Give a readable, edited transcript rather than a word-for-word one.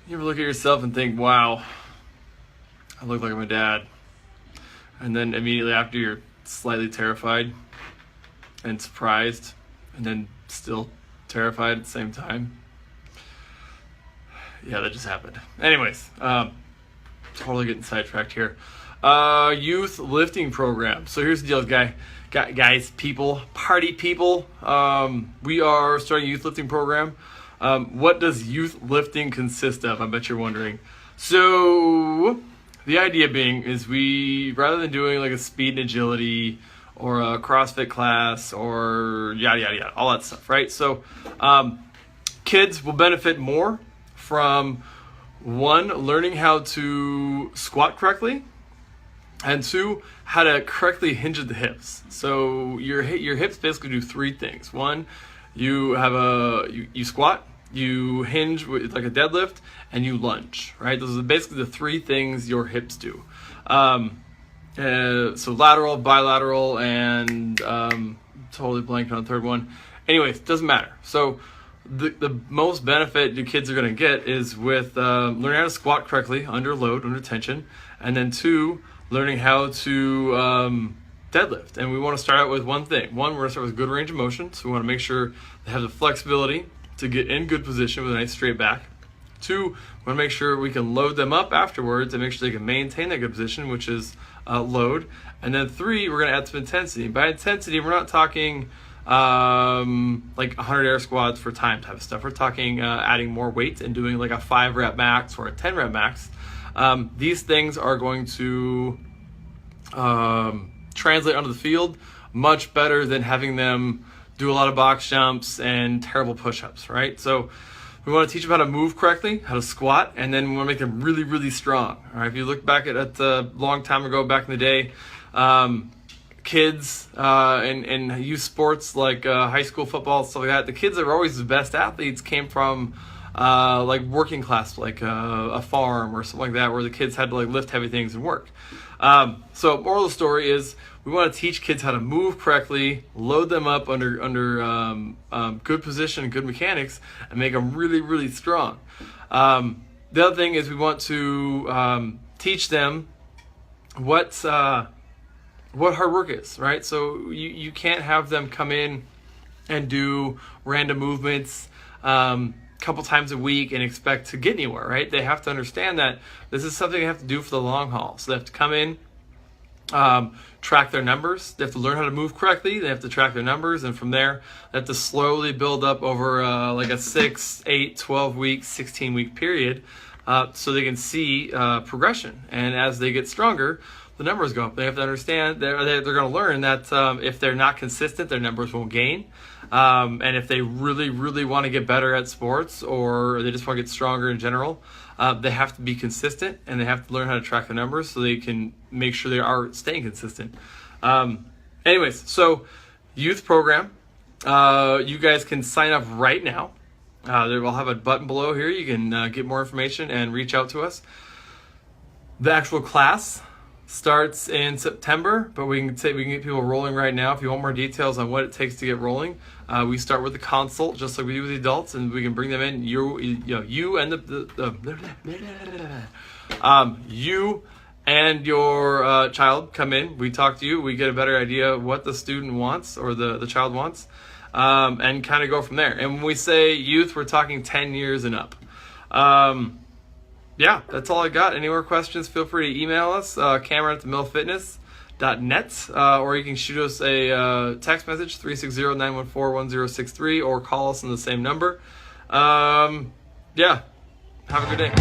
You ever look at yourself and think, wow, I look like my dad? And then immediately after you're slightly terrified and surprised and then still terrified at the same time. Yeah, that just happened. Anyways, totally getting sidetracked here. Youth lifting program. So here's the deal, guys, people, party people. We are starting a youth lifting program. What does youth lifting consist of? I bet you're wondering. So the idea being is we, rather than doing like a speed and agility or a CrossFit class or yada, yada, yada, all that stuff, right? So kids will benefit more from, one, learning how to squat correctly, and two, how to correctly hinge at the hips. So your hips basically do three things. One, you have you squat, you hinge with like a deadlift, and you lunge, right? Those are basically the three things your hips do. So lateral, bilateral, and totally blanked on the third one. Anyways, doesn't matter. So the most benefit your kids are going to get is with learning how to squat correctly under load, under tension, and then two, learning how to deadlift. And we want to start out with one thing. One, we're going to start with good range of motion. So we want to make sure they have the flexibility to get in good position with a nice straight back. Two, we want to make sure we can load them up afterwards and make sure they can maintain that good position, which is load. And then three, we're going to add some intensity. By intensity, we're not talking like 100 air squats for time type of stuff. We're talking adding more weight and doing like a 5 rep max or a 10 rep max. These things are going to translate onto the field much better than having them do a lot of box jumps and terrible push-ups, right? So we want to teach them how to move correctly, how to squat, and then we want to make them really, really strong. All right, if you look back at a long time ago, back in the day, kids in youth sports like high school football, stuff like that, the kids that were always the best athletes came from like working class, like a farm or something like that, where the kids had to like lift heavy things and work. So moral of the story is we want to teach kids how to move correctly, load them up under good position and good mechanics, and make them really, really strong. The other thing is we want to teach them what hard work is, right? So you can't have them come in and do random movements couple times a week and expect to get anywhere, right? They have to understand that this is something they have to do for the long haul. So they have to come in, track their numbers. They have to learn how to move correctly. They have to track their numbers. And from there, they have to slowly build up over like a 6, 8, 12 week, 16 week period so they can see progression. And as they get stronger, the numbers go up. They have to understand they're going to learn that if they're not consistent, their numbers won't gain. And if they really, really want to get better at sports or they just want to get stronger in general, they have to be consistent and they have to learn how to track the numbers so they can make sure they are staying consistent. Anyways, so youth program, you guys can sign up right now. We'll have a button below here. You can get more information and reach out to us. The actual class starts in September, but we can get people rolling right now. If you want more details on what it takes to get rolling, we start with the consult, just like we do with the adults, and we can bring them in. You and your child come in. We talk to you. We get a better idea of what the student wants or the child wants, and kind of go from there. And when we say youth, we're talking 10 years and up. Yeah, that's all I got. Any more questions, feel free to email us, Cameron@themillfitness.net, or you can shoot us a text message, 360-914-1063, or call us on the same number. Yeah, have a good day.